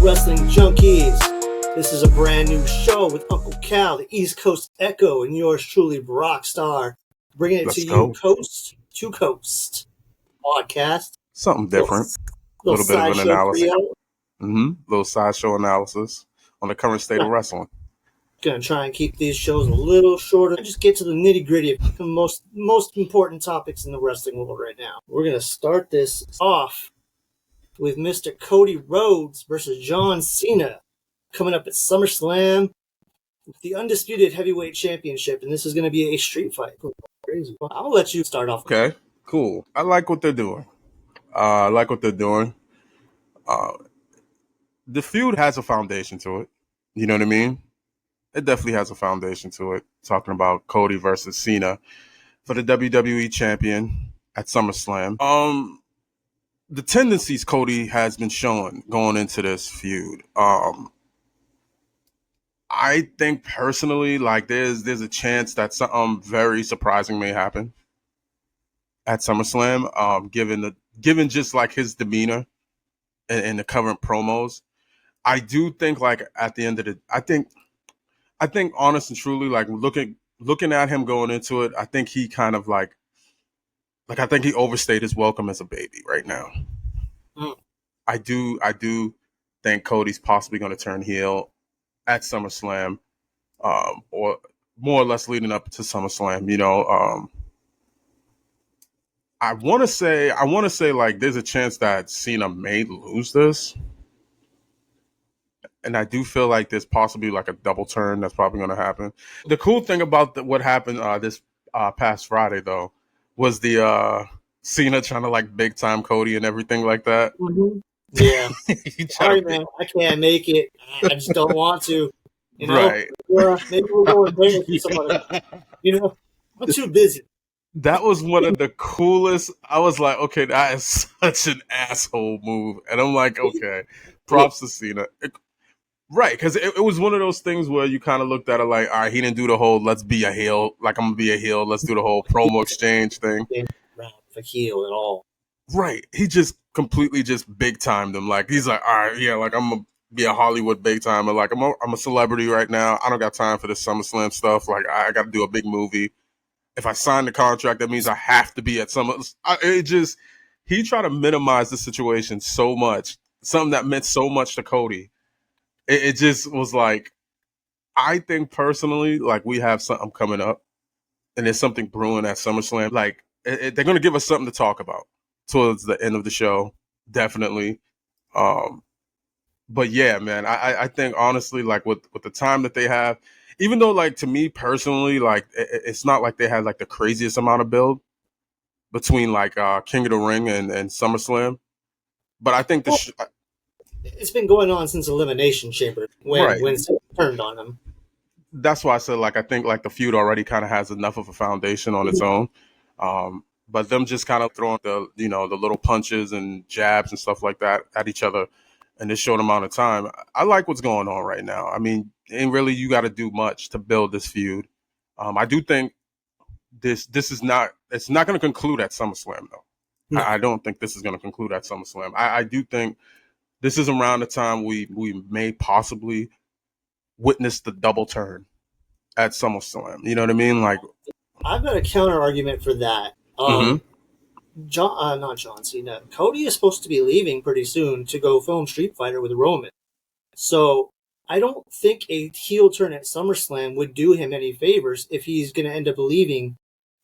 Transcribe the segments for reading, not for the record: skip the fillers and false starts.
Wrestling Junkeez. This is a brand new show with Uncle Cal, the East Coast Echo, and yours truly, Brocstarr, bringing it you coast to coast podcast. Something different. A little bit of an analysis. Little sideshow analysis on the current state of wrestling. Gonna try and keep these shows a little shorter and just get to the nitty gritty of the most important topics in the wrestling world right now. We're gonna start this off with Mr. Cody Rhodes versus John Cena coming up at SummerSlam with the Undisputed Heavyweight Championship, and this is going to be a street fight. Crazy. I'll let you start off. Okay, cool. I like what they're doing. The feud has a foundation to it. You know what I mean? It definitely has a foundation to it. Talking about Cody versus Cena for the WWE champion at SummerSlam. The tendencies Cody has been showing going into this feud. I think personally, like there's a chance that something very surprising may happen at SummerSlam. Given just like his demeanor and the current promos, I do think like at the end of I think honest and truly, like looking at him going into it, I think he kind of like I think he overstayed his welcome as a baby right now. I do think Cody's possibly going to turn heel at SummerSlam, or more or less leading up to SummerSlam. You know, I want to say like there's a chance that Cena may lose this, and I do feel like there's possibly like a double turn that's probably going to happen. The cool thing about what happened this past Friday though was the Cena trying to like big time Cody and everything like that. Mm-hmm. Yeah. Sorry, man. I can't make it. I just don't want to. You know? Right. Maybe we'll go and bring it to somebody. You know, I'm too busy. That was one of the coolest. I was like, okay, that is such an asshole move. And I'm like, okay, props to Cena. Right, because it was one of those things where you kind of looked at it like, all right, he didn't do the whole let's be a heel, like I'm going to be a heel, let's do the whole promo exchange thing. Not a heel at all. Right. He just completely just big timed him. Like he's like, all right, yeah, like I'm gonna be a Hollywood big timer. Like I'm a celebrity right now. I don't got time for this SummerSlam stuff. Like I got to do a big movie. If I sign the contract, that means I have to be at he tried to minimize the situation so much. Something that meant so much to Cody. It just was like, I think personally, like we have something coming up, and there's something brewing at SummerSlam. Like they're gonna give us something to talk about towards the end of the show, definitely. But yeah, man, I think honestly, like with the time that they have, even though like to me personally, like it's not like they had like the craziest amount of build between like King of the Ring and SummerSlam, but I think it's been going on since Elimination Chamber when it turned on them. That's why I said like I think like the feud already kind of has enough of a foundation on its own. But them just kind of throwing the little punches and jabs and stuff like that at each other in this short amount of time. I like what's going on right now. I mean, ain't really you got to do much to build this feud. I do think it's not going to conclude at SummerSlam though. No. I don't think this is going to conclude at SummerSlam. I do think this is around the time we may possibly witness the double turn at SummerSlam. You know what I mean? Like, I've got a counter argument for that. Not John Cena. Cody is supposed to be leaving pretty soon to go film Street Fighter with Roman. So I don't think a heel turn at SummerSlam would do him any favors if he's going to end up leaving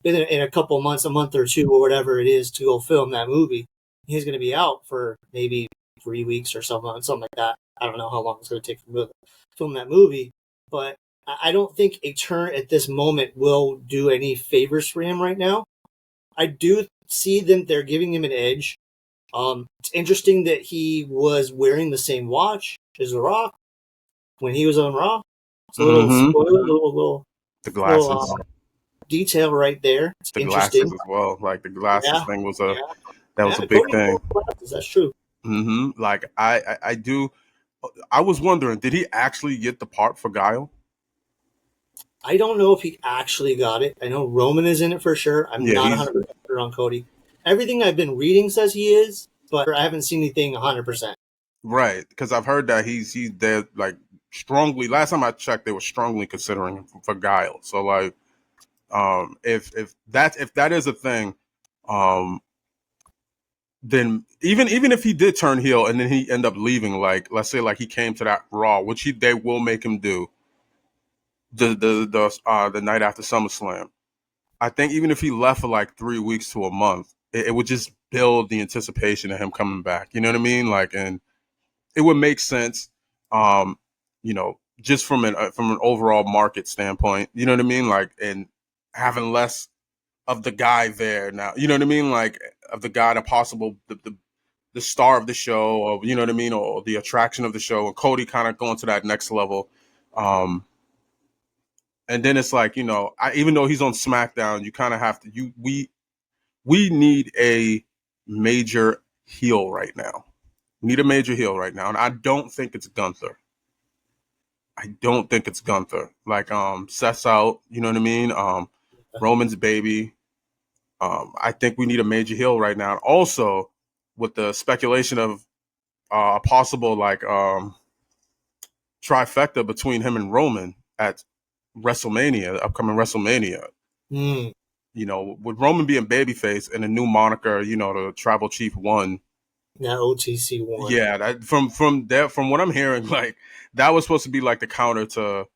in a couple months, a month or two, or whatever it is to go film that movie. He's going to be out for maybe 3 weeks or something like that. I don't know how long it's going to take to film that movie, but I don't think a turn at this moment will do any favors for him right now. I do see they're giving him an edge. It's interesting that he was wearing the same watch as The Rock when he was on Raw. It's a little spoiler, little the glasses. Little, detail right there. It's the interesting. Glasses as well. Like the glasses thing was a big Cody thing. Glasses, that's true. Like I do. I was wondering, did he actually get the part for Guile? I don't know if he actually got it. I know Roman is in it for sure. I'm not 100% sure on Cody. Everything I've been reading says he is, but I haven't seen anything 100%. Right, because I've heard that he's they're like strongly. Last time I checked, they were strongly considering him for Guile. So like, if that is a thing, um, then even if he did turn heel and then he end up leaving, like let's say like he came to that Raw, which they will make him do the night after SummerSlam. I think even if he left for like 3 weeks to a month, it would just build the anticipation of him coming back. You know what I mean? Like, and it would make sense, just from an overall market standpoint. You know what I mean? Like, and having less of the guy there now. You know what I mean? Like, of the guy, the possible the star of the show, or you know what I mean, or the attraction of the show, and Cody kind of going to that next level. Um, and then it's like, even though he's on SmackDown, you kind of have to we need a major heel right now. We need a major heel right now, and I don't think it's Gunther. I don't think it's Gunther. Like, Seth's out. You know what I mean? Roman's baby. I think we need a major heel right now. Also, with the speculation of a possible like trifecta between him and Roman at WrestleMania, upcoming WrestleMania. Mm. With Roman being babyface and a new moniker, the Tribal Chief One. That OTC one. Yeah, that from what I'm hearing, like that was supposed to be like the counter to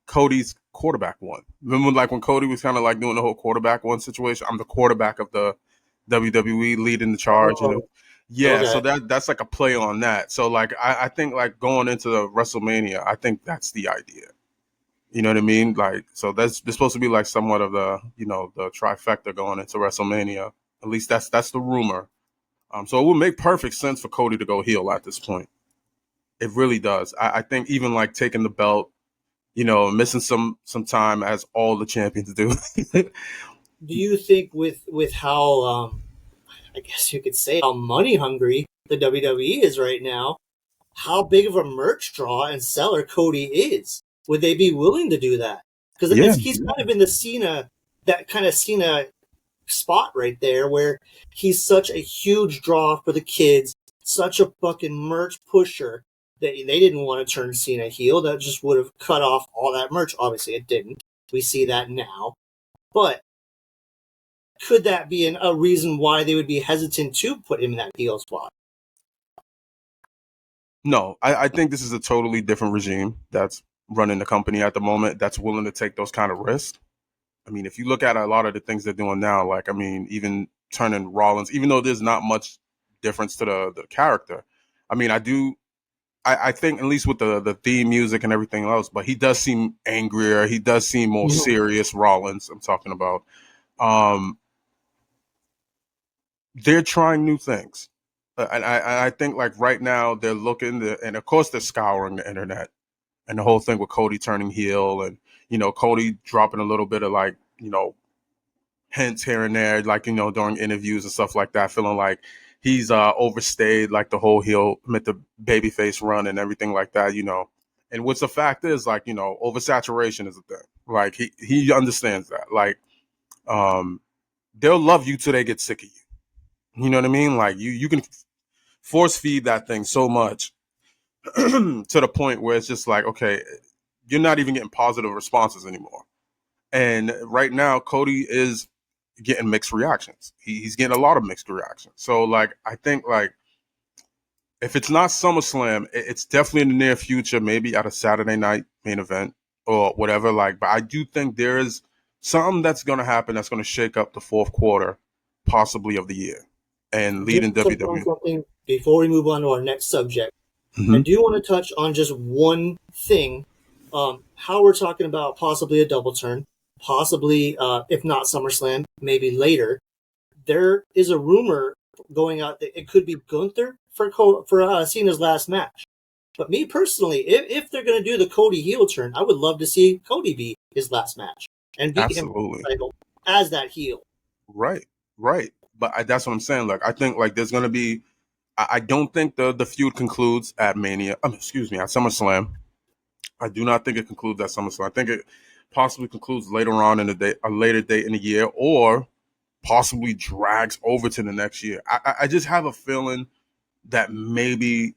Cody's quarterback one. Remember, like when Cody was kind of like doing the whole quarterback one situation. I'm the quarterback of the WWE, leading the charge. Oh, Yeah, okay. so that's like a play on that. So like I think like going into the WrestleMania, I think that's the idea. You know what I mean? Like, so there's supposed to be like somewhat of the the trifecta going into WrestleMania. At least that's the rumor. So it would make perfect sense for Cody to go heel at this point. It really does. I think even like taking the belt, missing some time as all the champions do. Do you think with how I guess you could say how money hungry the WWE is right now, how big of a merch draw and seller Cody is? Would they be willing to do that? Because Yeah, he's kind of in the Cena, that kind of Cena spot right there where he's such a huge draw for the kids, such a fucking merch pusher that they didn't want to turn Cena heel. That just would have cut off all that merch. Obviously, it didn't. We see that now. But could that be a reason why they would be hesitant to put him in that heel spot? no, I think this is a totally different regime that's running the company at the moment that's willing to take those kind of risks. I mean, if you look at a lot of the things they're doing now, like, I mean, even turning Rollins, even though there's not much difference to the character, I mean, I think at least with the theme music and everything else, but he does seem angrier. He does seem more serious. Rollins, I'm talking about. Um, they're trying new things, and I think like right now they're looking, and of course they're scouring the internet and the whole thing with Cody turning heel, and Cody dropping a little bit of like hints here and there, like during interviews and stuff like that, feeling like he's overstayed like the whole heel with the babyface run and everything like that. And what's the fact is like oversaturation is a thing. Like he understands that. Like they'll love you till they get sick of you. You know what I mean? Like you can force feed that thing so much to the point where it's just like, okay, you're not even getting positive responses anymore. And right now, Cody is getting mixed reactions. He's getting a lot of mixed reactions. So, like, I think, like, if it's not SummerSlam, it's definitely in the near future, maybe at a Saturday night main event or whatever. Like, but I do think there is something that's going to happen that's going to shake up the fourth quarter, possibly of the year, and lead Just in to touch on WWE. something before we move on to our next subject, I Mm-hmm. do want to touch on just one thing. How we're talking about possibly a double turn, possibly, if not SummerSlam, maybe later. There is a rumor going out that it could be Gunther for Cena's last match. But me personally, if they're going to do the Cody heel turn, I would love to see Cody be his last match and be him Absolutely. as that heel. Right. Right. But that's what I'm saying. Like, I think like there's going to be. I don't think the feud concludes at Mania. Excuse me, at SummerSlam. I do not think it concludes at SummerSlam. I think it possibly concludes later on in the day, a later date in the year, or possibly drags over to the next year. I just have a feeling that maybe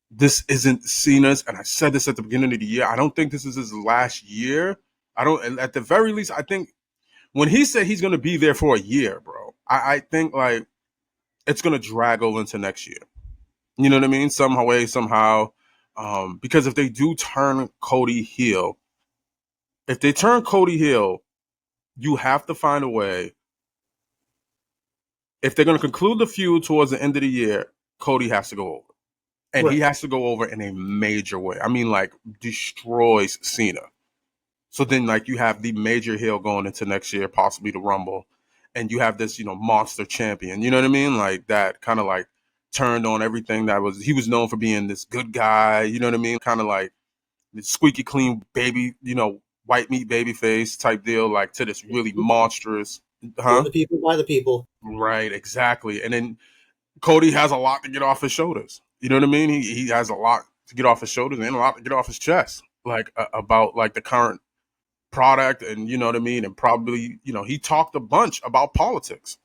this isn't Cena's, and I said this at the beginning of the year, I don't think this is his last year. I don't, and at the very least, I think when he said he's going to be there for a year, bro, I think like it's going to drag over into next year. You know what I mean? Somehow, way, somehow. Because if they do turn Cody heel, you have to find a way. If they're going to conclude the feud towards the end of the year, Cody has to go over. And he has to go over in a major way. I mean, like, destroys Cena. So then, like, you have the major heel going into next year, possibly the Rumble. And you have this, monster champion. You know what I mean? Like, that kind of, like, turned on everything he was known for being this good guy. You know what I mean? Kind of like this squeaky clean baby, white meat baby face type deal, like, to this really monstrous. For the people, by the people. Right, exactly. And then Cody has a lot to get off his shoulders. You know what I mean? He has a lot to get off his shoulders and a lot to get off his chest, like about like the current product, and you know what I mean. And probably, he talked a bunch about politics.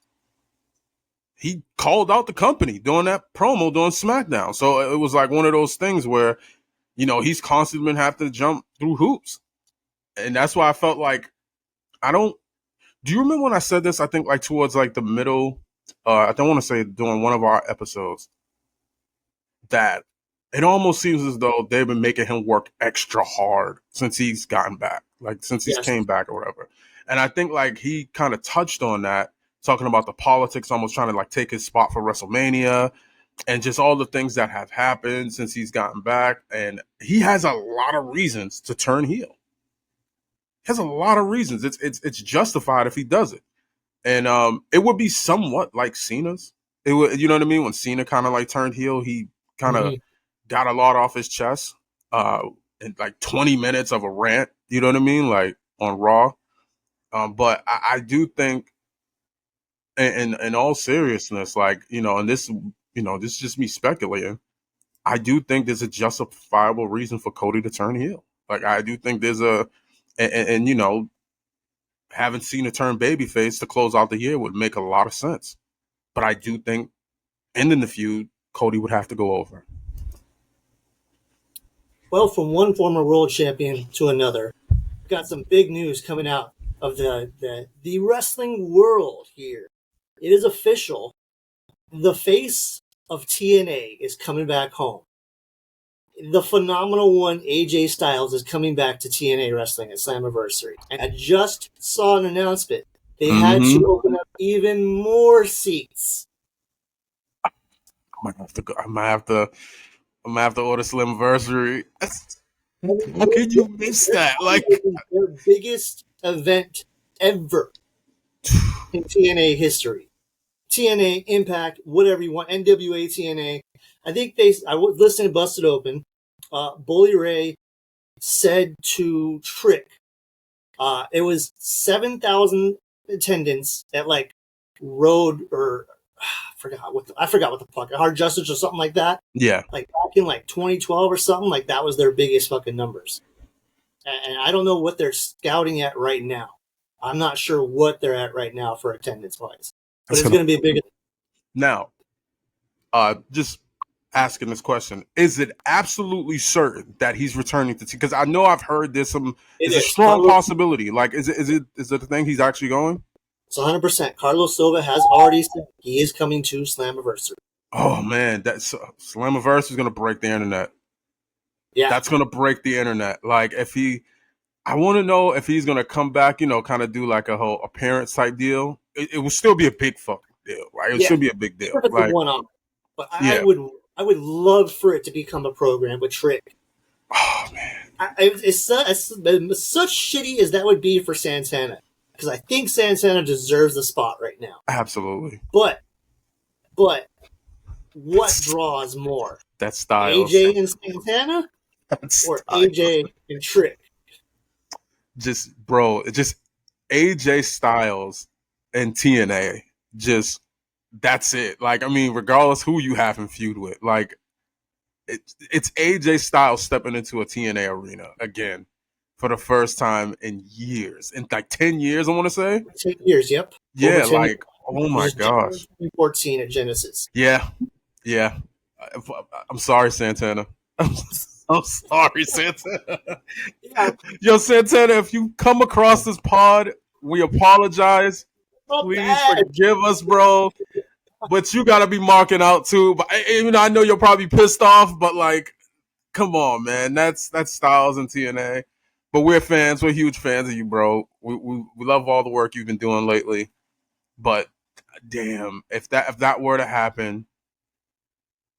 He called out the company during that promo during SmackDown. So it was like one of those things where, he's constantly been having to jump through hoops, and that's why I felt like Do you remember when I said this? I think like towards like the middle. I don't want to say during one of our episodes, that it almost seems as though they've been making him work extra hard since he's gotten back, like since he's came back or whatever. And I think like he kind of touched on that, talking about the politics, almost trying to like take his spot for WrestleMania and just all the things that have happened since he's gotten back. And he has a lot of reasons to turn heel. He has a lot of reasons. It's justified if he does it. And it would be somewhat like Cena's. It would, you know what I mean? When Cena kind of like turned heel, he kind of got a lot off his chest in like 20 minutes of a rant, you know what I mean? Like on Raw. But I do think in all seriousness, like, and this is just me speculating. I do think there's a justifiable reason for Cody to turn heel. Like, I do think there's and having Cena turn babyface to close out the year would make a lot of sense. But I do think ending the feud, Cody would have to go over. Well, from one former world champion to another, got some big news coming out of the wrestling world here. It is official. The face of TNA is coming back home. The phenomenal one, AJ Styles, is coming back to TNA Wrestling at Slammiversary. And I just saw an announcement. They had to open up even more seats. I might have to order Slammiversary. How could you miss that? Like, their biggest event ever in TNA history. TNA, Impact, whatever you want, NWA, TNA. I think I was listening to Busted Open. Bully Ray said to Trick, it was 7,000 attendance at like Road or I forgot what the fuck, Hard Justice or something like that. Yeah. Like back in like 2012 or something, like that was their biggest fucking numbers. And I don't know what they're scouting at right now. I'm not sure what they're at right now for attendance wise, but it's going to be bigger. Now, just asking this question: is it absolutely certain that he's returning to? Because I know I've heard there's a strong possibility. Like, is it the thing he's actually going? It's 100%. Carlos Silva has already said he is coming to Slammiversary. Oh man, Slammiversary is going to break the internet. Yeah, that's going to break the internet. Like, I want to know if he's going to come back, kind of do like a whole appearance type deal. It will still be a big fucking deal. Right? It should be a big deal. Like, one-off. But I would love for it to become a program with Trick. Oh man, it's such shitty as that would be for Santana, because I think Santana deserves the spot right now. Absolutely. But what draws more? That style. AJ and Santana, or AJ and Trick? Just AJ Styles and TNA. That's it. Like, I mean, regardless who you have in feud with, like, it's AJ Styles stepping into a TNA arena again for the first time in years. In like 10 years, I want to say. 10 years, yep. Yeah, like, oh my gosh. 2014 at Genesis. Yeah. Yeah. I'm sorry, Santana. I'm sorry, Santana. Yeah, Yo, Santana, if you come across this pod, we apologize. not Please bad. forgive us, bro. But you gotta be marking out too. But even though I know you're probably pissed off, but like, come on, man. That's Styles and TNA. But we're fans. We're huge fans of you, bro. We love all the work you've been doing lately. But damn, if that were to happen,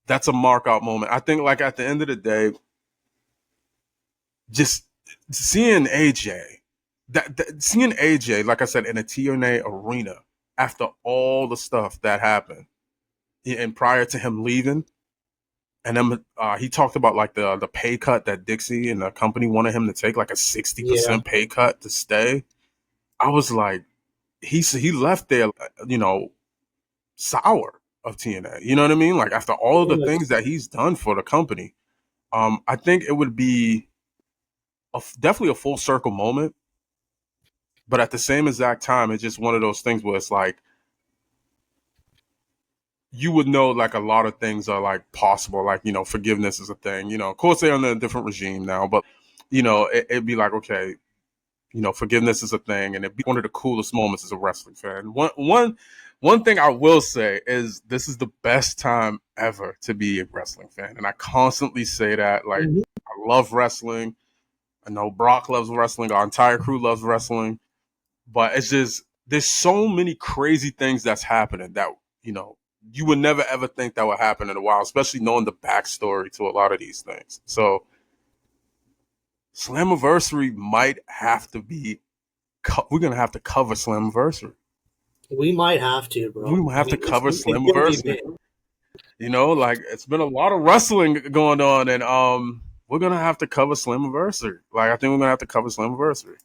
that's a mark out moment. I think like at the end of the day, just seeing AJ, seeing AJ, like I said, in a TNA arena after all the stuff that happened, and prior to him leaving, and then he talked about like the pay cut that Dixie and the company wanted him to take, like a 60% pay cut to stay. I was like, he left there, sour of TNA. You know what I mean? Like after all of the things that he's done for the company, I think it would be definitely a full circle moment. But at the same exact time, it's just one of those things where it's like you would know like a lot of things are like possible. Like, forgiveness is a thing. Of course they're under a different regime now, but it'd be like, okay, forgiveness is a thing, and it'd be one of the coolest moments as a wrestling fan. One thing I will say is this is the best time ever to be a wrestling fan. And I constantly say that. Like, I love wrestling. I know Brock loves wrestling. Our entire crew loves wrestling. But it's just, there's so many crazy things that's happening that, you would never ever think that would happen in a while, especially knowing the backstory to a lot of these things. So Slammiversary might have to be, we're going to have to cover Slammiversary. We might have to, bro. We might have to cover Slammiversary. Like it's been a lot of wrestling going on, and we're going to have to cover Slammiversary. Like I think we're going to have to cover Slammiversary.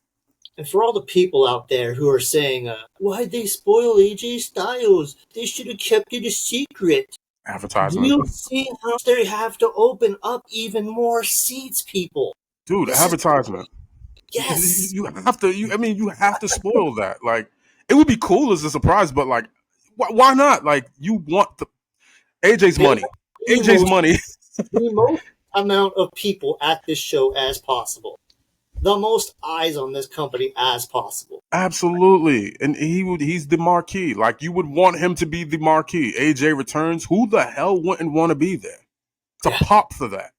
And for all the people out there who are saying, why'd they spoil AJ Styles? They should have kept it a secret. Advertisement. You see how they have to open up even more seats, people. Dude, this advertisement. Yes. You have to, you have to spoil that. Like, it would be cool as a surprise, but like, why not? Like, you want AJ's money. AJ's money. The most amount of people at this show as possible. The most eyes on this company as possible. Absolutely. And he's the marquee. Like, you would want him to be the marquee. AJ returns. Who the hell wouldn't want to be there? To pop for that.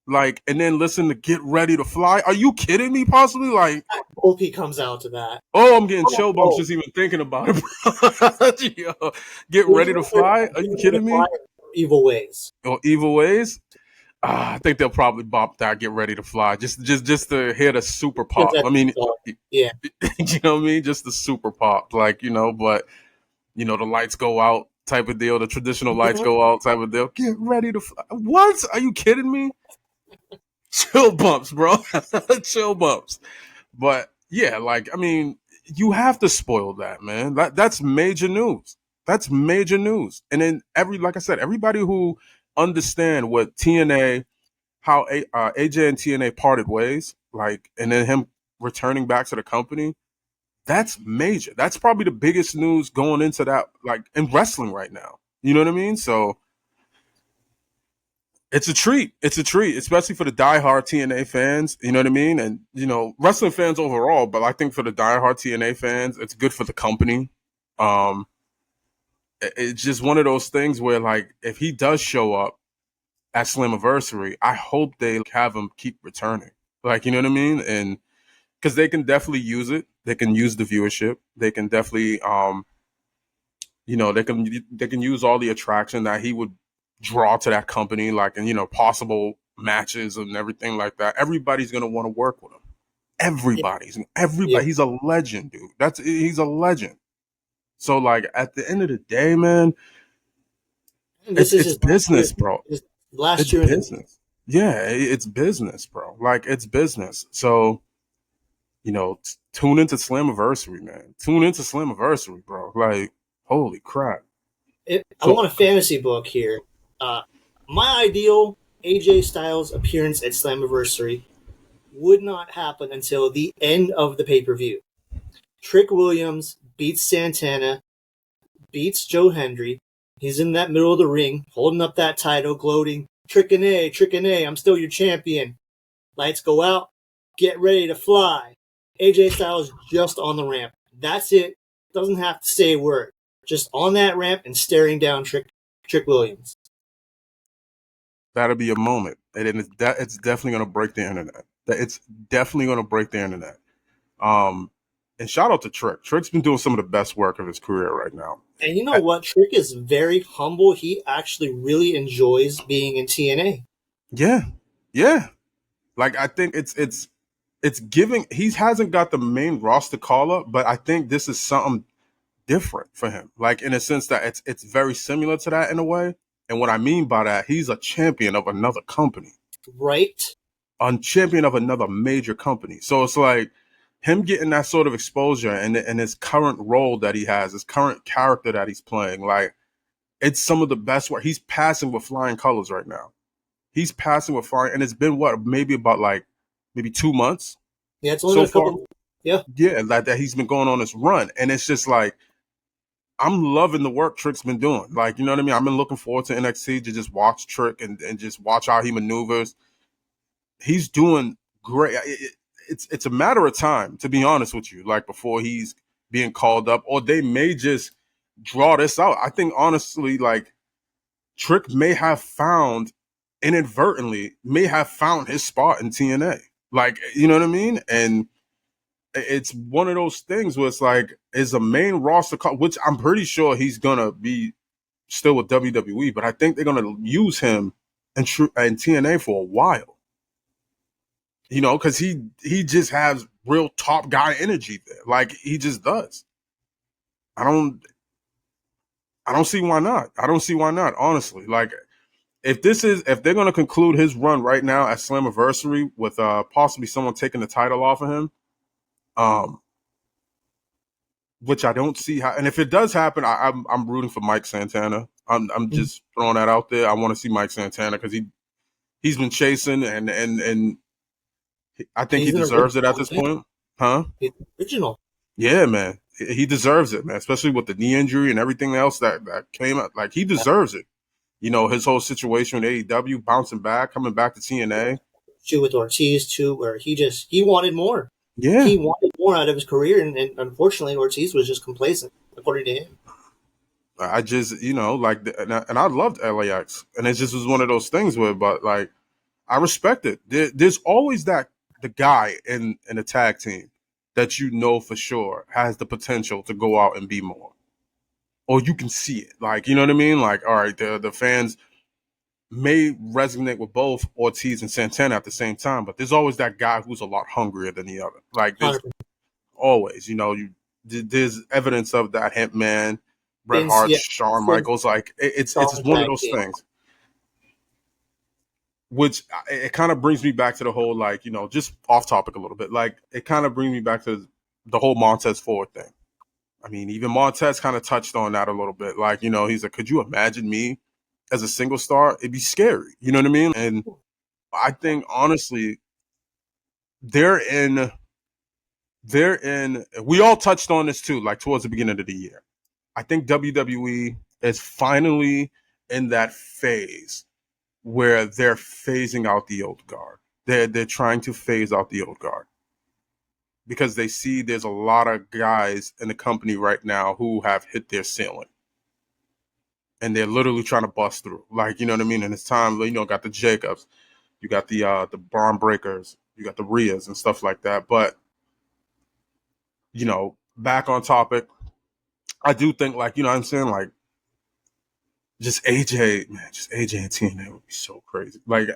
Like, and then listen to Get Ready to Fly. Are you kidding me, possibly? Like, I hope he comes out to that. Oh, I'm getting chill bumps just even thinking about it. Yo, Get Ready to Fly? Are you kidding me? Evil Ways. Or Evil Ways? I think they'll probably bop that Get Ready to Fly just to hear the super pop. I mean, yeah, you know what I mean? Just the super pop, like, but the lights go out type of deal. The traditional lights go out type of deal. Get Ready to Fly. What? Are you kidding me? Chill bumps, bro. Chill bumps. But yeah, like, I mean, you have to spoil that, man. That's major news. That's major news. And then like I said, everybody who understand what TNA, how AJ and TNA parted ways, like, and then him returning back to the company, that's major. That's probably the biggest news going into that, like, in wrestling right now. You know what I mean? So it's a treat. It's a treat, especially for the diehard TNA fans. You know what I mean? And, wrestling fans overall, but I think for the diehard TNA fans, it's good for the company. It's just one of those things where, like, if he does show up at Slammiversary, I hope they have him keep returning. Like, you know what I mean? And because they can definitely use it. They can use the viewership. They can definitely, they can use all the attraction that he would draw to that company, like, and possible matches and everything like that. Everybody's gonna want to work with him. Everybody. He's a legend, dude. He's a legend. So, like, at the end of the day, man, it's business, bro. It's business. Yeah, it's business, bro. Like, it's business. So, tune into Slammiversary, man. Tune into Slammiversary, bro. Like, holy crap. I want a fantasy book here. My ideal AJ Styles appearance at Slammiversary would not happen until the end of the pay-per-view. Trick Williams beats Santana, beats Joe Hendry, He's in that middle of the ring, holding up that title, gloating, trick and A, I'm still your champion. Lights go out, get ready to fly. AJ Styles just on the ramp. That's it. Doesn't have to say a word. Just on that ramp and staring down Trick Williams. That'll be a moment, and it's definitely going to break the internet. It's definitely going to break the internet. And shout out to Trick. Trick's been doing some of the best work of his career right now. And you know what? Trick is very humble. He actually really enjoys being in TNA. Yeah. Like, I think it's giving. He hasn't got the main roster call up, but I think this is something different for him. Like, in a sense that it's very similar to that in a way. And what I mean by that, he's a champion of another company. Right. A champion of another major company. So it's like him getting that sort of exposure and his current role that he has, his current character that he's playing, like, it's some of the best work. He's passing with flying colors right now. He's passing with flying, and it's been maybe 2 months. Yeah, it's only so a couple. Yeah, like that. He's been going on this run, and it's just like I'm loving the work Trick's been doing. Like, you know what I mean? I've been looking forward to NXT to just watch Trick and just watch how he maneuvers. He's doing great. It's a matter of time, to be honest with you, like, before he's being called up, or they may just draw this out. I think, honestly, like, Trick may have inadvertently found his spot in TNA. Like, you know what I mean? And it's one of those things where it's like, is a main roster, which I'm pretty sure he's going to be still with WWE, but I think they're going to use him in TNA for a while. You know, because he just has real top guy energy there. Like, he just does. I don't see why not. Honestly. Like, if they're going to conclude his run right now at Slammiversary with possibly someone taking the title off of him, which I don't see how. And if it does happen, I'm rooting for Mike Santana. I'm just throwing that out there. I want to see Mike Santana because he's been chasing and I think he deserves it at this point. Huh? He's original. Yeah, man. He deserves it, man. Especially with the knee injury and everything else that came up. Like, he deserves it. You know, his whole situation with AEW, bouncing back, coming back to TNA. With Ortiz, too, where he wanted more. Yeah. He wanted more out of his career, and unfortunately, Ortiz was just complacent, according to him. I just, you know, like, and I loved LAX. And it just was one of those things where, but, like, I respect it. There's always the guy in a tag team that you know for sure has the potential to go out and be more. Or you can see it. Like, you know what I mean? Like, all right, the fans may resonate with both Ortiz and Santana at the same time, but there's always that guy who's a lot hungrier than the other. Like, there's 100%. always, you know, there's evidence of that. Hitman, Bret Hart, Shawn Michaels. Like, it's one of those things. Which it kind of brings me back to the whole, like, you know, just off topic a little bit. Like, it kind of brings me back to the whole Montez Ford thing. I mean, even Montez kind of touched on that a little bit. Like, you know, he's like, could you imagine me as a single star? It'd be scary. You know what I mean? And I think, honestly, we all touched on this too, like, towards the beginning of the year. I think WWE is finally in that phase where they're phasing out the old guard. They're trying to phase out the old guard because they see there's a lot of guys in the company right now who have hit their ceiling. And they're literally trying to bust through. Like, you know what I mean? And it's time, you know, got the Jacobs, you got the Bron Breakkers, you got the Rheas and stuff like that. But, you know, back on topic, I do think, like, you know what I'm saying? Like, just AJ and TNA would be so crazy. Like,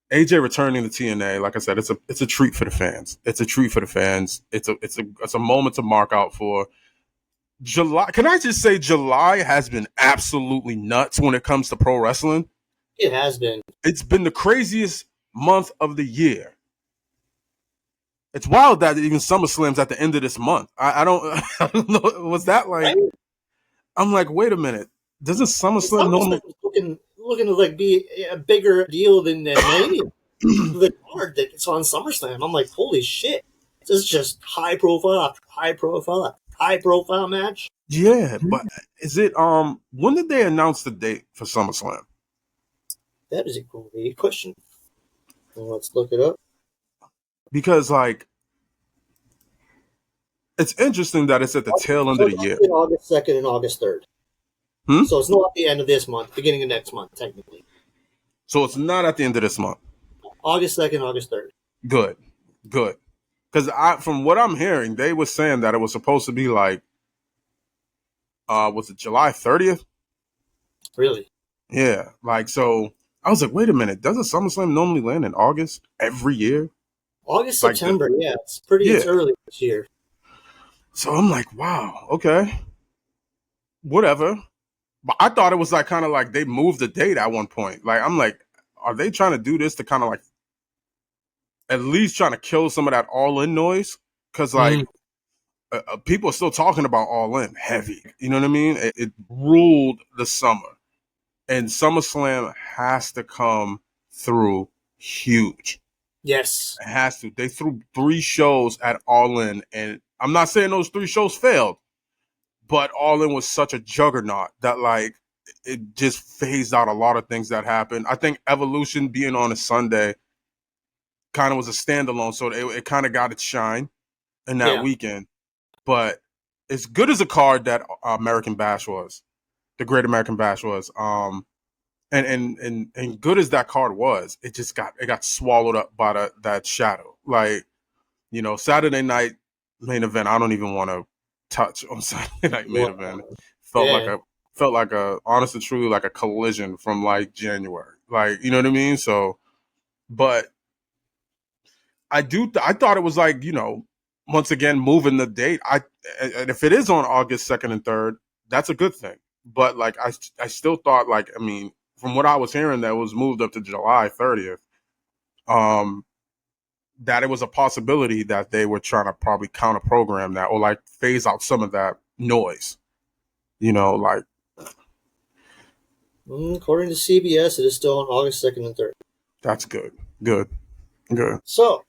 AJ returning to TNA, like I said, it's a treat for the fans. It's a treat for the fans. It's a moment to mark out for. July. Can I just say July has been absolutely nuts when it comes to pro wrestling? It has been. It's been the craziest month of the year. It's wild that even SummerSlam's at the end of this month. I don't know. Was that like? Right? I'm like, wait a minute. Doesn't SummerSlam normally looking to like be a bigger deal than maybe the card that's on SummerSlam? I'm like, holy shit! This is just high profile match. Yeah, but is it when did they announce the date for SummerSlam? That is a great question. Well, let's look it up. Because like it's interesting that it's at the tail end So of it's the year. between August 2nd and August 3rd. Hmm? So it's not at the end of this month, beginning of next month, technically. So it's not at the end of this month. August 2nd, August 3rd. Good. Good. Because I from what I'm hearing, they were saying that it was supposed to be like was it July 30th? Really? Yeah. Like so I was like, wait a minute, doesn't SummerSlam normally land in August every year? August, Like the September, yeah. It's yeah. early this year. So I'm like, wow, okay. Whatever. But I thought it was like kind of like they moved the date at one point. Like I'm like, are they trying to do this to kind of like at least trying to kill some of that all in noise? Because like people are still talking about all in heavy. You know what I mean? It ruled the summer, and SummerSlam has to come through huge. Yes. It has to. They threw 3 shows at All In, and I'm not saying those 3 shows failed, but All In was such a juggernaut that like it just phased out a lot of things that happened. I think Evolution being on a Sunday kind of was a standalone, so it kind of got its shine in that Yeah. weekend. But as good as a card that American Bash was, the Great American Bash was, and good as that card was, it got swallowed up by that shadow. Like Saturday night main event, I don't even want to touch on Saturday night main event. Wow. Felt like Yeah. a honest and truly like a collision from like January. Like, you know what I mean? So, but I thought it was like, once again moving the date. And if it is on August 2nd and 3rd, that's a good thing. But like I still thought like, I mean, from what I was hearing, that was moved up to July 30th. Um, that it was a possibility that they were trying to probably counter program that or like phase out some of that noise. Like According to CBS, it is still on August 2nd and 3rd. that's good. Good. Good. So,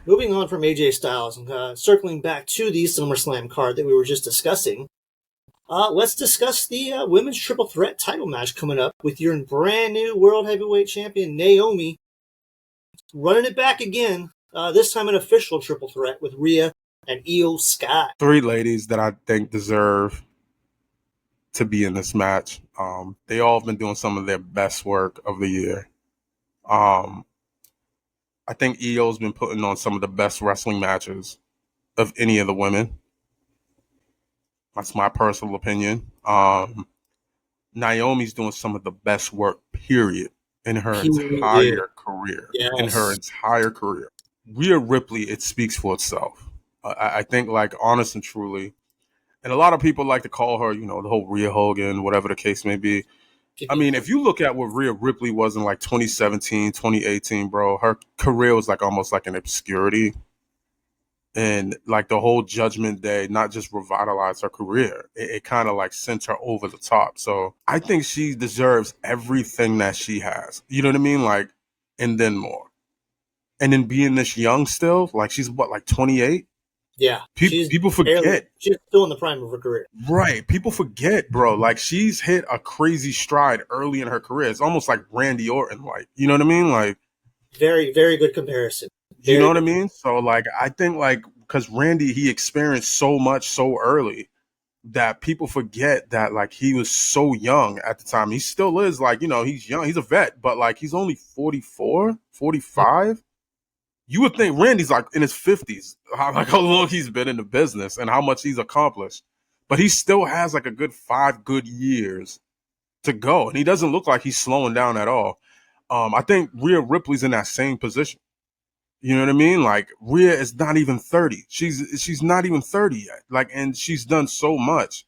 moving on from AJ Styles and circling back to the SummerSlam card that we were just discussing, let's discuss the women's triple threat title match coming up with your brand new World Heavyweight Champion Naomi running it back again. This time an official triple threat with Rhea and IYO SKY. 3 ladies that I think deserve to be in this match. They all have been doing some of their best work of the year. I think EO's been putting on some of the best wrestling matches of any of the women. That's my personal opinion. Naomi's doing some of the best work, period, in her Period. entire career. In her Yes. entire career. Rhea Ripley, it speaks for itself. I think, like, honest and truly, and a lot of people like to call her, the whole Rhea Hogan, whatever the case may be. I mean, if you look at what Rhea Ripley was in like 2017, 2018, bro, her career was like almost like an obscurity. And like the whole Judgment Day, not just revitalized her career, it kind of like sent her over the top. So I think she deserves everything that she has. You know what I mean? Like, and then more. And then being this young still, like she's what, like 28? Yeah. People forget. She's still in the prime of her career. Right. People forget, bro. Like she's hit a crazy stride early in her career. It's almost like Randy Orton. Like, you know what I mean? Like, very, very good comparison. you know Very what I good. mean? So like, I think like, because Randy, he experienced so much so early that people forget that like he was so young at the time. He still is like, he's young. He's a vet, but like he's only 44, 45. You would think Randy's like in his 50s, how long he's been in the business and how much he's accomplished. But he still has like a good 5 good years to go. And he doesn't look like he's slowing down at all. I think Rhea Ripley's in that same position. You know what I mean? Like Rhea is not even 30. She's not even 30 yet. Like, and she's done so much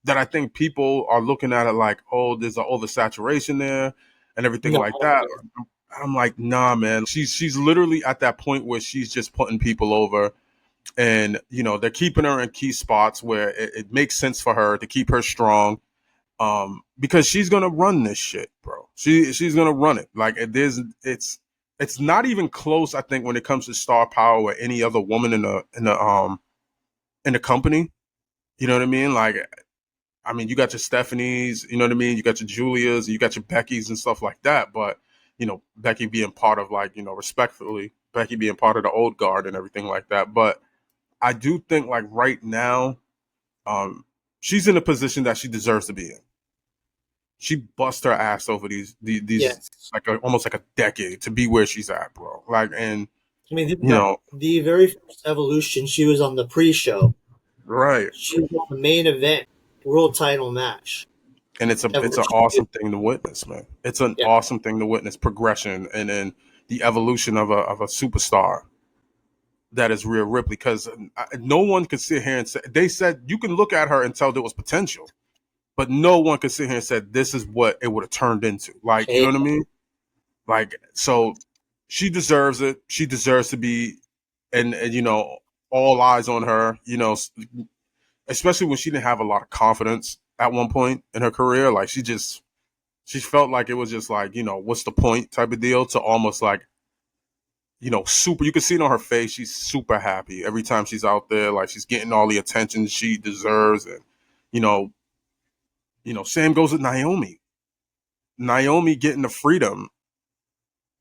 that I think people are looking at it like, oh, there's an oversaturation there and everything No, like that. I'm like, nah, man. She's literally at that point where she's just putting people over, and they're keeping her in key spots where it makes sense for her to keep her strong. Because she's gonna run this shit, bro. She's gonna run it. Like it's not even close. I think when it comes to star power or any other woman in the company, you know what I mean? Like I mean, you got your Stephanies, you know what I mean? You got your Julias, you got your Beckys and stuff like that. But, you know, Becky being part of, like, you know, respectfully, Becky being part of the old guard and everything like that. But I do think, like, right now, she's in a position that she deserves to be in. She bust her ass over these Yes. like almost like a decade to be where she's at, bro. Like, and I mean, you know, the very first Evolution, she was on the pre-show. right? She was on the main event, world title match. And it's an Evolution. awesome thing to witness, man. It's an Yeah. awesome thing to witness progression and then the evolution of a superstar that is Rhea Ripley. Because no one could sit here and say, they said you can look at her and tell there was potential, but no one could sit here and say this is what it would have turned into. Like, you know what I mean? Like, so she deserves it. She deserves to be, and you know, all eyes on her. You know, especially when she didn't have a lot of confidence at one point in her career. Like, she felt like it was just like, you know, what's the point type of deal, to almost like, you know, super. You can see it on her face. She's super happy every time she's out there. Like, she's getting all the attention she deserves, and you know, same goes with Naomi. Naomi getting the freedom,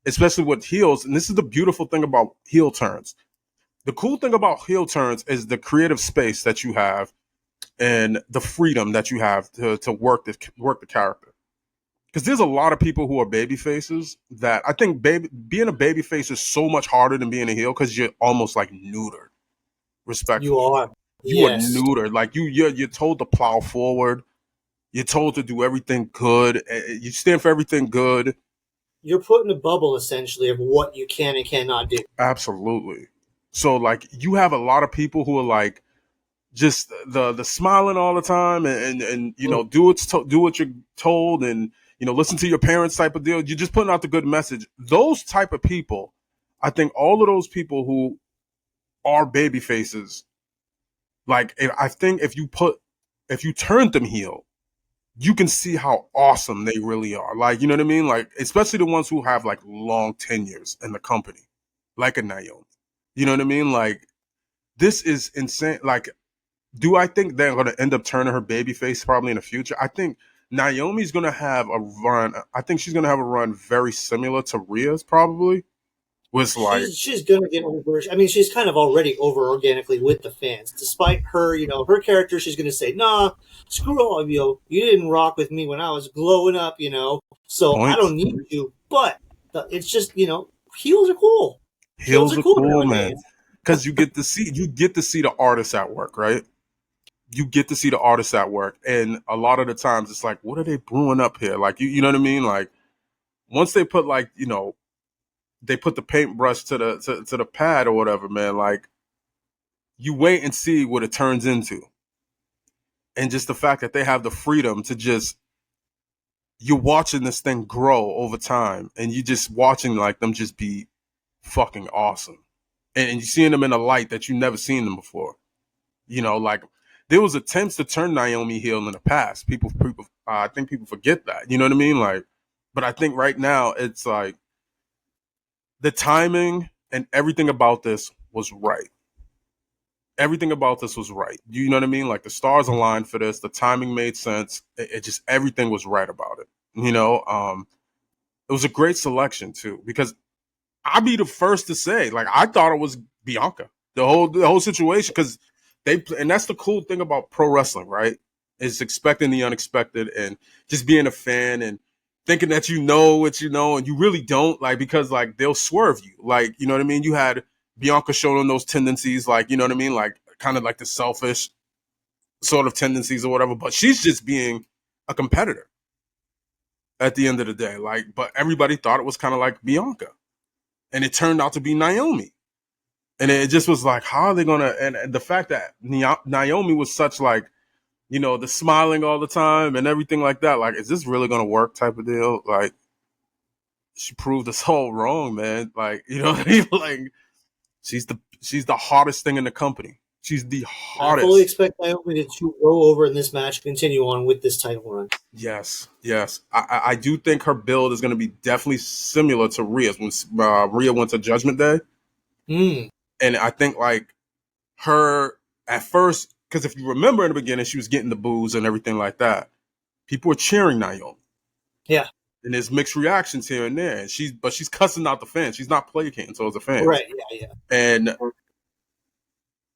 especially with heels. And this is the beautiful thing about heel turns. The cool thing about heel turns is the creative space that you have and the freedom that you have to work the character. Because there's a lot of people who are baby faces that I think being a baby face is so much harder than being a heel because you're almost like neutered. Respectfully, You are. you are Yes. neutered. Like you're told to plow forward. You're told to do everything good. You stand for everything good. You're put in a bubble essentially of what you can and cannot do. Absolutely. So like you have a lot of people who are like just the smiling all the time and you know do what you're told and you know listen to your parents type of deal. You're just putting out the good message. Those type of people, I think all of those people who are baby faces, like I think if you turn them heel, you can see how awesome they really are. Like, you know what I mean? Like, especially the ones who have like long tenures in the company, like a Naomi. You know what I mean? Like, this is insane. Like, do I think they're going to end up turning her babyface probably in the future? I think Naomi's going to have a run. I think she's going to have a run very similar to Rhea's probably. Was like She's gonna get over. I mean, she's kind of already over organically with the fans, despite her. You know, her character. She's gonna say, "Nah, screw all of you. You didn't rock with me when I was glowing up. You know, so I points. don't need you." But it's just heels are cool. Heels Heels are are cool cool, man, nowadays. because you get to see the artists at work, right? You get to see the artists at work, and a lot of the times it's like, what are they brewing up here? Like you know what I mean? Like once they put like they put the paintbrush to the pad or whatever, man. Like you wait and see what it turns into, and just the fact that they have the freedom to just you're watching this thing grow over time, and you just watching like them just be fucking awesome, and you seeing them in a light that you never seen them before. You know, like there was attempts to turn Naomi heel in the past. People, I think people forget that. You know what I mean? Like, but I think right now it's like the timing and everything about this was right. Everything about this was right. You know what I mean? Like the stars aligned for this. The timing made sense. It just everything was right about it. You know, it was a great selection too because I'll be the first to say, like, I thought it was Bianca. The whole situation, because and that's the cool thing about pro wrestling, right? Is expecting the unexpected and just being a fan and thinking that you know what you know and you really don't, like, because like they'll swerve you. Like, you know what I mean? You had Bianca showing those tendencies, like, you know what I mean? Like kind of like the selfish sort of tendencies or whatever, but she's just being a competitor at the end of the day. Like, but everybody thought it was kind of like Bianca. And it turned out to be Naomi. And it just was like, how are they going to, and the fact that Naomi was such like, the smiling all the time and everything like that. Like, is this really going to work type of deal? Like, she proved us all wrong, man. Like, you know what I mean? Like, she's the hottest thing in the company. She's the I hottest. fully expect Naomi to go over in this match, continue on with this title run. Yes. I do think her build is going to be definitely similar to Rhea's when Rhea went to Judgment Day. And I think like her at first, because if you remember in the beginning, she was getting the boos and everything like that. People were cheering Naomi. Yeah. And there's mixed reactions here and there. And she's cussing out the fans. She's not placating towards the fans. Right. Yeah.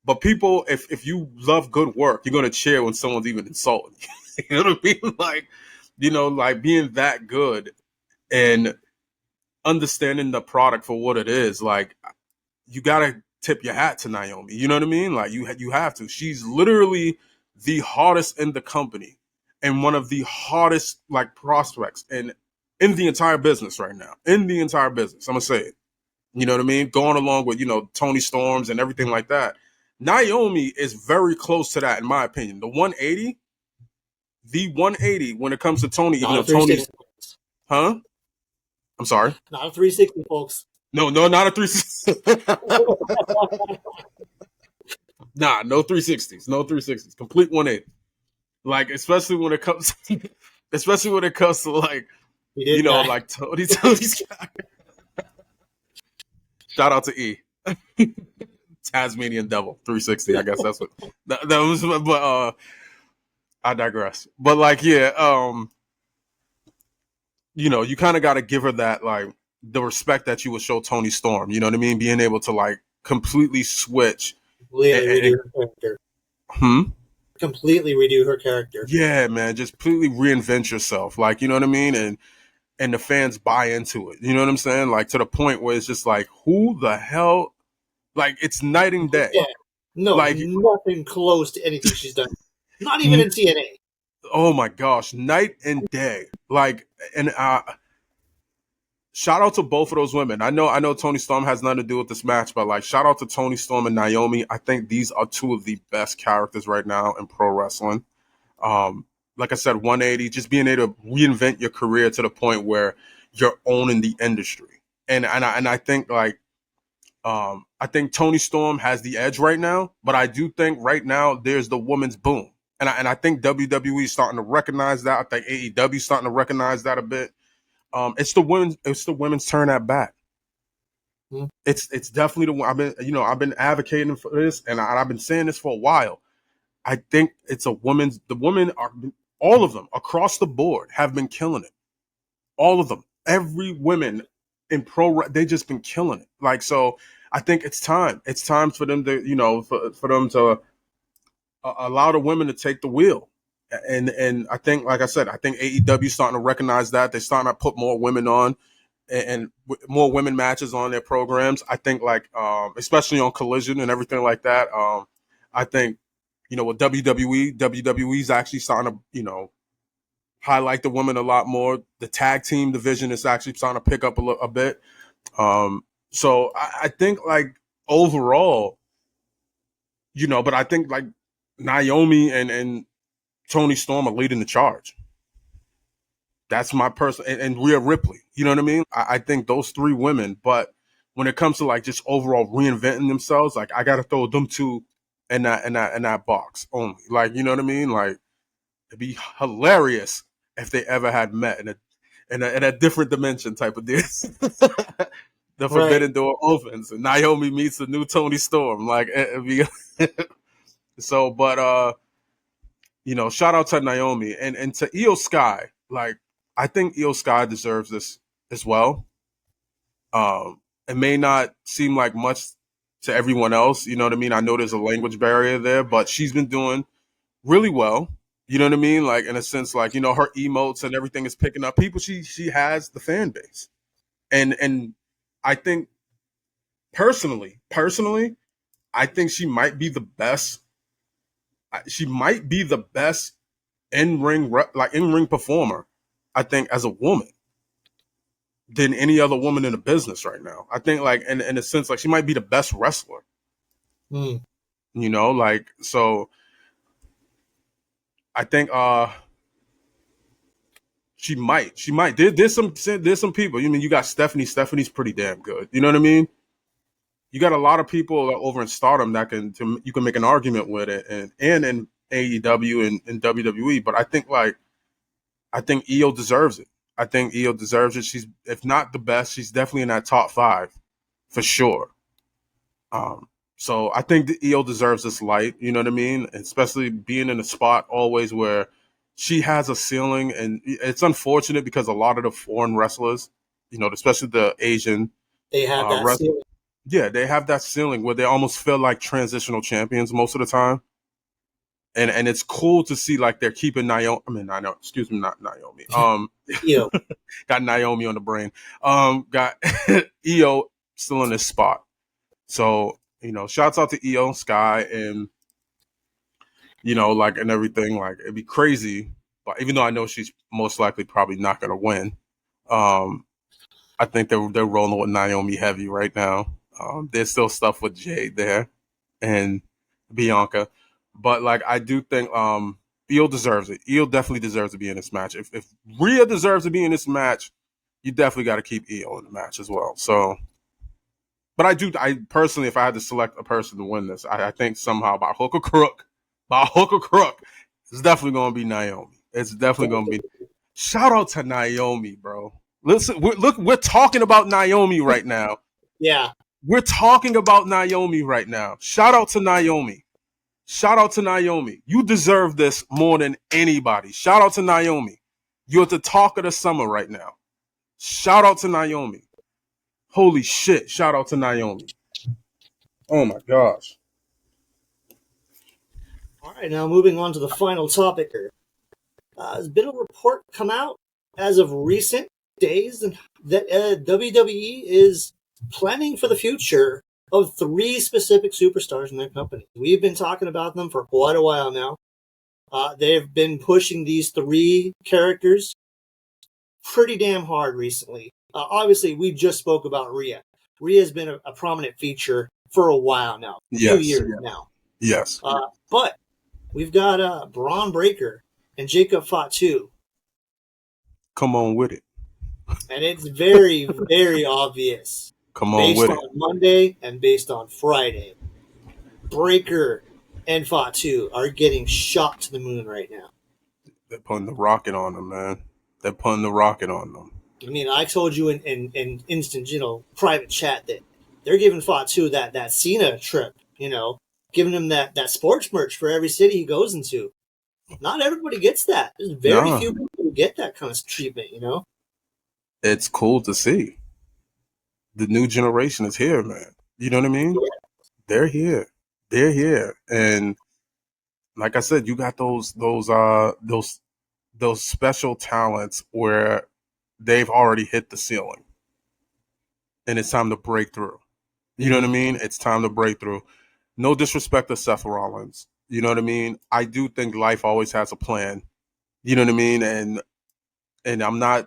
But people, if you love good work, you're gonna cheer when someone's even insulting you. You know what I mean? Like, like being that good and understanding the product for what it is. Like, you gotta tip your hat to Naomi. You know what I mean? Like, you have to. She's literally the hardest in the company and one of the hardest like prospects in the entire business right now. In the entire business, I'm gonna say it. You know what I mean? Going along with Tony Storms and everything like that. Naomi is very close to that, in my opinion. The 180 when it comes to Tony. Tony. Huh? I'm sorry. Not a 360, folks. No, not a 360. Nah, no 360s. No 360s. Complete 180. Like, especially when it comes to like, like Tony's guy. Shout out to E. Tasmanian Devil 360. I guess that's what that was. But I digress. But like, yeah, you kind of got to give her that, like, the respect that you would show Tony Storm. You know what I mean? Being able to like completely switch. Redo her character. Completely redo her character. Yeah, man. Just completely reinvent yourself. Like, you know what I mean? And the fans buy into it. You know what I'm saying? Like, to the point where it's just like, who the hell? Like, it's night and day. Yeah. No, like, nothing close to anything she's done. Not even in TNA. Oh my gosh, night and day. Like, and shout out to both of those women. I know Tony Storm has nothing to do with this match, but like, shout out to Tony Storm and Naomi. I think these are two of the best characters right now in pro wrestling. Like I said, 180, just being able to reinvent your career to the point where you're owning the industry. And I think like, I think Tony Storm has the edge right now, but I do think right now there's the woman's boom. And I think WWE is starting to recognize that. I think AEW is starting to recognize that a bit. It's the women's turn at bat. Mm-hmm. It's definitely the one. I've been advocating for this, and I've been saying this for a while. I think it's the women are, all of them across the board have been killing it. All of them, every woman in they just been killing it. Like, so I think it's time. It's time for them to, for them to allow the women to take the wheel. And I think, like I said, I think AEW is starting to recognize that. They're starting to put more women on and more women matches on their programs. I think, like, especially on Collision and everything like that. I think, with WWE is actually starting to, highlight the women a lot more. The tag team division is actually starting to pick up a bit. So I think, like, overall, but I think, like, Naomi and Tony Storm are leading the charge. That's my personal, and Rhea Ripley. You know what I mean? I think those three women, but when it comes to like just overall reinventing themselves, like, I gotta throw them two in that box only. Like, you know what I mean? Like, it'd be hilarious if they ever had met in a different dimension type of deal. The Forbidden Door opens and Naomi meets the new Tony Storm. Like, it'd be so, but shout out to Naomi and to IYO SKY. Like, I think IYO SKY deserves this as well. It may not seem like much to everyone else. You know what I mean? I know there's a language barrier there, but she's been doing really well. You know what I mean? Like, in a sense, like, her emotes and everything is picking up. People, she has the fan base. And I think personally, I think she might be the best. She might be the best in-ring performer, I think, as a woman than any other woman in the business right now. I think, like, in a sense, like, she might be the best wrestler. Like, so I think she might. There's some people. You got Stephanie. Stephanie's pretty damn good. You know what I mean? You got a lot of people over in Stardom that you can make an argument with it, and in AEW and WWE. But I think IYO deserves it. I think IYO deserves it. She's, if not the best, she's definitely in that top 5 for sure. So I think the EO deserves this light, you know what I mean? Especially being in a spot always where she has a ceiling, and it's unfortunate because a lot of the foreign wrestlers, you know, especially the Asian They have that wrestlers, ceiling. yeah, they have that ceiling where they almost feel like transitional champions most of the time. And it's cool to see like they're keeping Naomi. I mean, excuse me, not Naomi. EO. Got Naomi on the brain. Got EO still in this spot. So, you know, shouts out to IYO SKY and, you know, like, and everything. Like, it'd be crazy. But even though I know she's most likely probably not going to win, I think they're rolling with Naomi heavy right now. There's still stuff with Jade there and Bianca. But, like, I do think IYO deserves it. IYO definitely deserves to be in this match. If Rhea deserves to be in this match, you definitely got to keep IYO in the match as well. So, but I personally, if I had to select a person to win this, I think somehow by hook or crook, it's definitely going to be Naomi. It's definitely going to be. Shout out to Naomi, bro. Listen, we're talking about Naomi right now. Yeah. We're talking about Naomi right now. Shout out to Naomi. Shout out to Naomi. You deserve this more than anybody. Shout out to Naomi. You're the talk of the summer right now. Shout out to Naomi. Holy shit. Shout out to Naomi. Oh my gosh. All right, now moving on to the final topic here. There's been a report come out as of recent days that WWE is planning for the future of 3 specific superstars in their company. We've been talking about them for quite a while now. They've been pushing these 3 characters pretty damn hard recently. Obviously, we just spoke about Rhea. Rhea's been a prominent feature for a while now, a few years now. Yes. But we've got Bron Breakker and Jacob Fatu. Come on with it. And it's very, very obvious. Come on with it. Based on Monday and based on Friday, Breakker and Fatu are getting shot to the moon right now. They're putting the rocket on them, man. They're putting the rocket on them. I mean, I told you in instant, private chat that they're giving Fatu that Cena trip, giving him that sports merch for every city he goes into. Not everybody gets that. There's very few people who get that kind of treatment, It's cool to see. The new generation is here, man. You know what I mean? Yeah. They're here. They're here. And like I said, you got those special talents where they've already hit the ceiling. And it's time to break through. You know what I mean? It's time to break through. No disrespect to Seth Rollins. You know what I mean? I do think life always has a plan. You know what I mean? And I'm not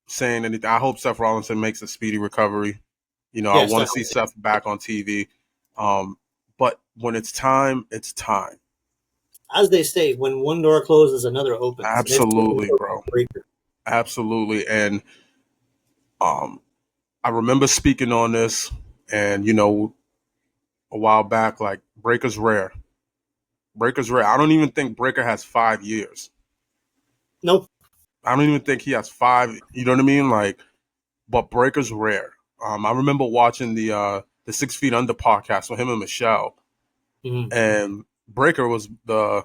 saying anything. I hope Seth Rollins makes a speedy recovery. Yes, I want to see Seth back on TV. But when it's time, it's time. As they say, when one door closes, another opens. Absolutely, bro. Absolutely. And I remember speaking on this, and, a while back, like, Breakker's rare. Breakker's rare. I don't even think Breakker has 5 years. Nope. I don't even think he has 5. You know what I mean? Like, but Breakker's rare. I remember watching the 6 Feet Under podcast with him and Michelle, and Breakker was the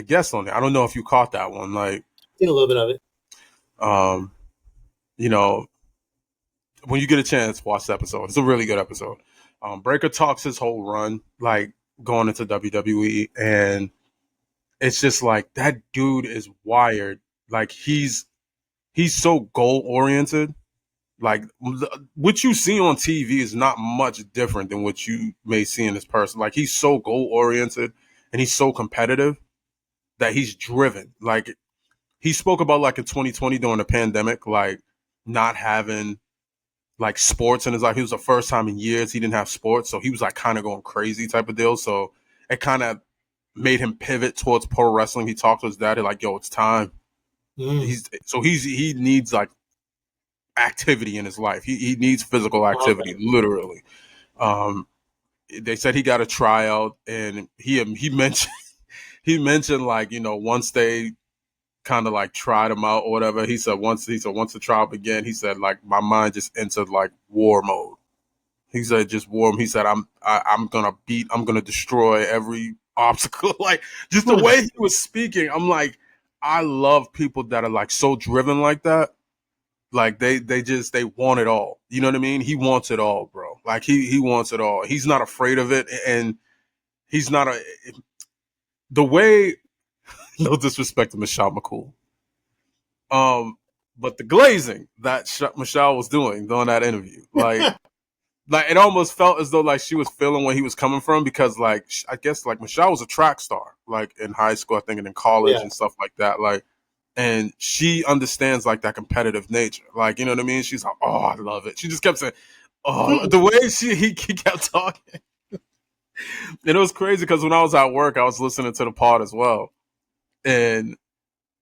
guest on it. I don't know if you caught that one. Like, seen a little bit of it. When you get a chance, watch the episode. It's a really good episode. Breakker talks his whole run, like going into WWE, and it's just like that dude is wired. Like he's so goal oriented. Like what you see on TV is not much different than what you may see in this person. Like he's so goal oriented and he's so competitive that he's driven. Like he spoke about like in 2020 during the pandemic, like not having like sports in his life. It was the first time in years he didn't have sports. So he was like kind of going crazy type of deal. So it kind of made him pivot towards pro wrestling. He talked to his daddy like, yo, it's time. He needs like activity in his life. He needs physical activity, literally. They said he got a tryout, and he mentioned like, once they kind of like tried him out or whatever, once the trial began, he said like my mind just entered like war mode. He said just warm. He said I'm gonna destroy every obstacle. Like just the way he was speaking, I'm like, I love people that are like so driven like that. Like they want it all. You know what I mean? He wants it all, bro. Like he wants it all. He's not afraid of it, and he's not the way. No disrespect to Michelle McCool. But the glazing that Michelle was doing during that interview, like it almost felt as though like she was feeling where he was coming from, because like I guess like Michelle was a track star like in high school, I think, and in college and stuff like that. Like, and she understands like that competitive nature. Like, you know what I mean? She's like, oh, I love it. She just kept saying, oh, the way he kept talking. And it was crazy because when I was at work, I was listening to the pod as well. And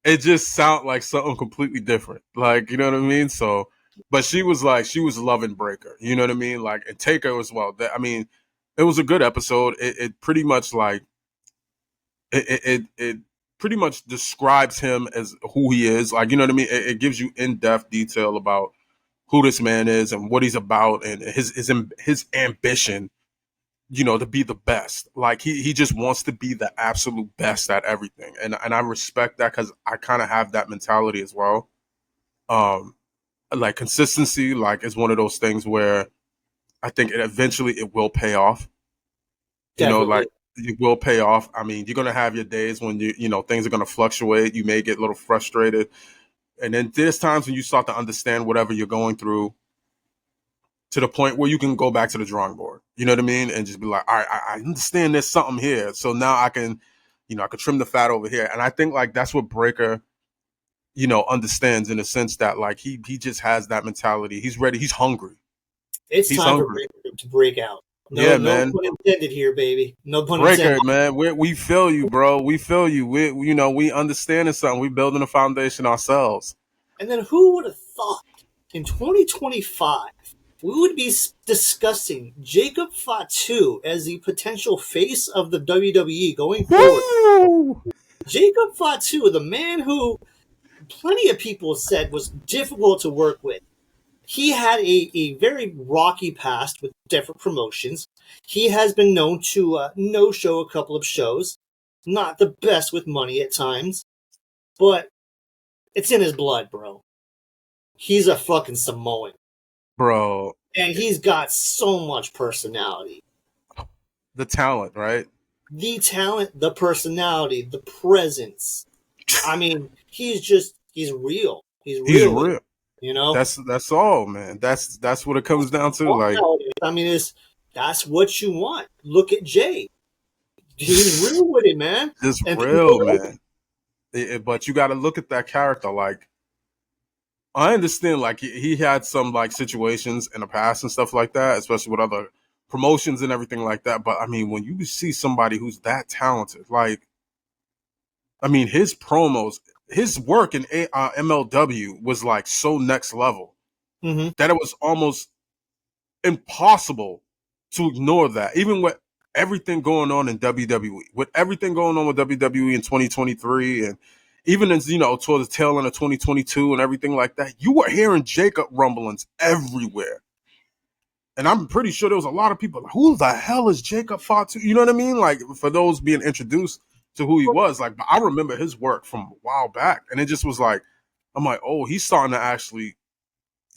it just sounded like something completely different. Like, you know what I mean? So, but she was loving Breakker. You know what I mean? Like, and Taker as well. I mean, it was a good episode. It pretty much like, it pretty much describes him as who he is. Like, you know what I mean? It gives you in-depth detail about who this man is and what he's about and his ambition, you know, to be the best. Like he just wants to be the absolute best at everything. And I respect that because I kind of have that mentality as well. Like consistency, like is one of those things where I think eventually it will pay off. Definitely. You know, like it will pay off. I mean, you're going to have your days when you know, things are going to fluctuate. You may get a little frustrated. And then there's times when you start to understand whatever you're going through to the point where you can go back to the drawing board. You know what I mean? And just be like, all right, I understand there's something here. So now I can, you know, I can trim the fat over here. And I think like that's what Breakker, you know, understands in the sense that like he just has that mentality. He's ready. He's hungry. He's time hungry. For Breakker to break out. No man. Pun intended here, baby. No pun intended. Breakker, man. We feel you, bro. We feel you. We understanding something. We building a foundation ourselves. And then who would have thought in 2025 we would be discussing Jacob Fatu as the potential face of the WWE going forward. Woo! Jacob Fatu, the man who plenty of people said was difficult to work with. He had a very rocky past with different promotions. He has been known to no-show a couple of shows. Not the best with money at times. But it's in his blood, bro. He's a fucking Samoan. Bro. And he's got so much personality. The talent, right? The talent, the personality, the presence. I mean, he's real. He's real. You know? That's all, man. That's what it comes down to. Like, I mean, that's what you want. Look at Jay. He's real with it, man. It's real, man. But you got to look at that character. Like, I understand, like, he had some, like, situations in the past and stuff like that, especially with other promotions and everything like that. But, I mean, when you see somebody who's that talented, like, I mean, his promos, his work in MLW was, like, so next level that it was almost impossible to ignore that. Even with everything going on in WWE, with everything going on with WWE in 2023 and even as, you know, toward the tail end of 2022 and everything like that, you were hearing Jacob rumblings everywhere. And I'm pretty sure there was a lot of people like, who the hell is Jacob Fatu? You know what I mean? Like, for those being introduced to who he was, like, but I remember his work from a while back. And it just was like, I'm like, oh, he's starting to actually,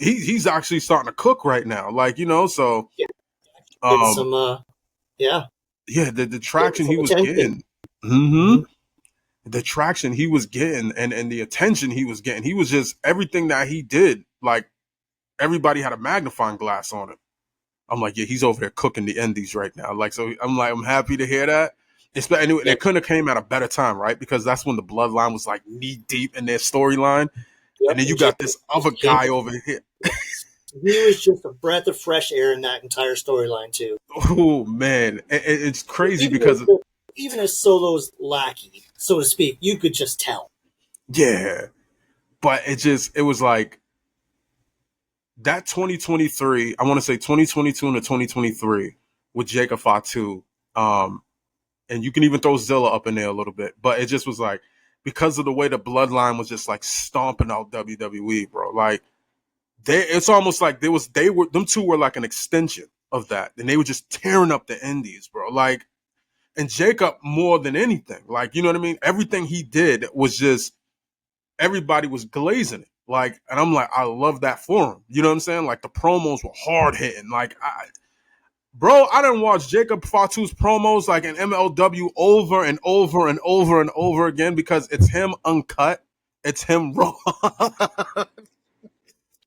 he's actually starting to cook right now. Like, you know, so. Yeah. Yeah, the traction he was getting. Mm-hmm. The traction he was getting and the attention he was getting. He was just, everything that he did, like, everybody had a magnifying glass on him. I'm like, yeah, he's over there cooking the indies right now. Like, so I'm like, I'm happy to hear that. And it couldn't have came at a better time, right? Because that's when the bloodline was like knee deep in their storyline. Yep. And then you got this other guy over here. He was just a breath of fresh air in that entire storyline, too. Oh, man. It's crazy because even as Solo's lackey, so to speak, you could just tell. Yeah. But it was like that 2023, I want to say 2022 into 2023 with Jacob Fatu. And you can even throw Zilla up in there a little bit. But it just was like, because of the way the bloodline was just like stomping out WWE, bro. Like, it's almost like them two were like an extension. of that, and they were just tearing up the indies, bro. Like, and Jacob more than anything, like, you know what I mean? Everything he did was just, everybody was glazing it. Like, and I'm like, I love that for him. You know what I'm saying? Like, the promos were hard hitting. Like, I done watch Jacob Fatu's promos like in MLW over and over and over and over again because it's him uncut. It's him raw.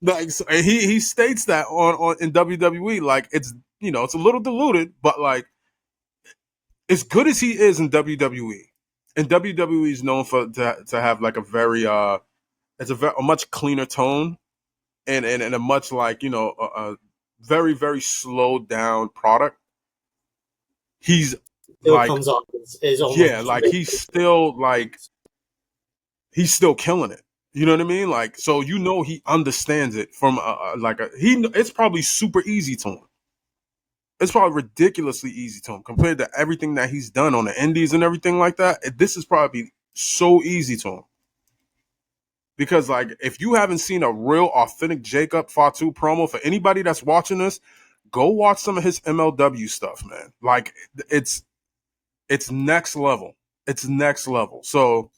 Like, so, and he states that on in WWE, like, it's, you know, it's a little diluted, but like, as good as he is in WWE, and WWE is known for to have like a very it's a much cleaner tone and a much, like, you know, a very, very slowed down product. He's Still like, comes off as almost, yeah, like he's still killing it. You know what I mean? Like, so, you know, he understands it from it's probably super easy to him. It's probably ridiculously easy to him compared to everything that he's done on the indies and everything like that. This is probably so easy to him. Because, like, if you haven't seen a real authentic Jacob Fatu promo, for anybody that's watching this, go watch some of his MLW stuff, man. Like, it's next level. It's next level. So,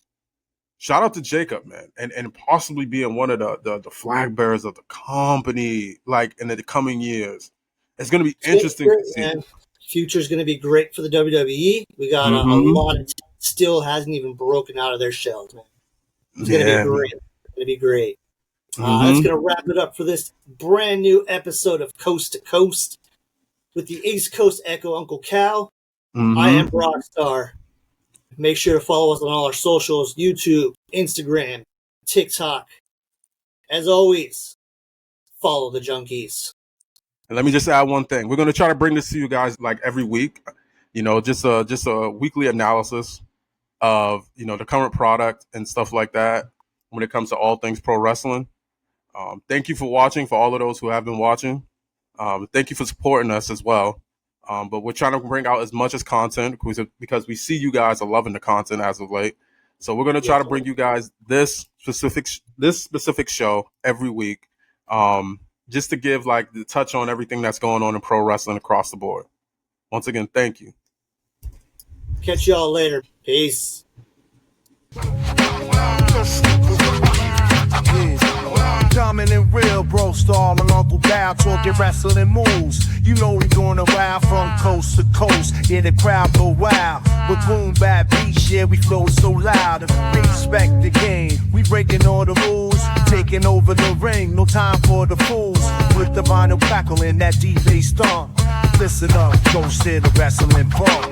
shout out to Jacob, man, and possibly being one of the flag bearers of the company, like, in the coming years. It's going to be interesting to see. Man. Future's going to be great for the WWE. We got a lot of still hasn't even broken out of their shells, man. It's going to be great. It's going to be great. That's going to wrap it up for this brand new episode of Coast to Coast with the East Coast Echo, Uncle Cal. I am Brocstarr. Make sure to follow us on all our socials, YouTube, Instagram, TikTok. As always, follow the Junkeez. And let me just add one thing. We're going to try to bring this to you guys like every week. You know, just a weekly analysis of, you know, the current product and stuff like that when it comes to all things pro wrestling. Thank you for watching, for all of those who have been watching. Thank you for supporting us as well. But we're trying to bring out as much as content because we see you guys are loving the content as of late. So we're going to try to bring you guys this specific show every week. Just to give, like, the touch on everything that's going on in pro wrestling across the board. Once again, thank you. Catch y'all later. Peace. Dominant real, Brocstarr and Uncle Cal talking wrestling moves. You know we going around from coast to coast. Yeah, the crowd go wild. With boom bad beats, yeah, we flow so loud. Respect the game. We breaking all the rules. Taking over the ring, no time for the fools. With the vinyl crackle and that DJ stomp. Listen up, Ghost to the wrestling pump.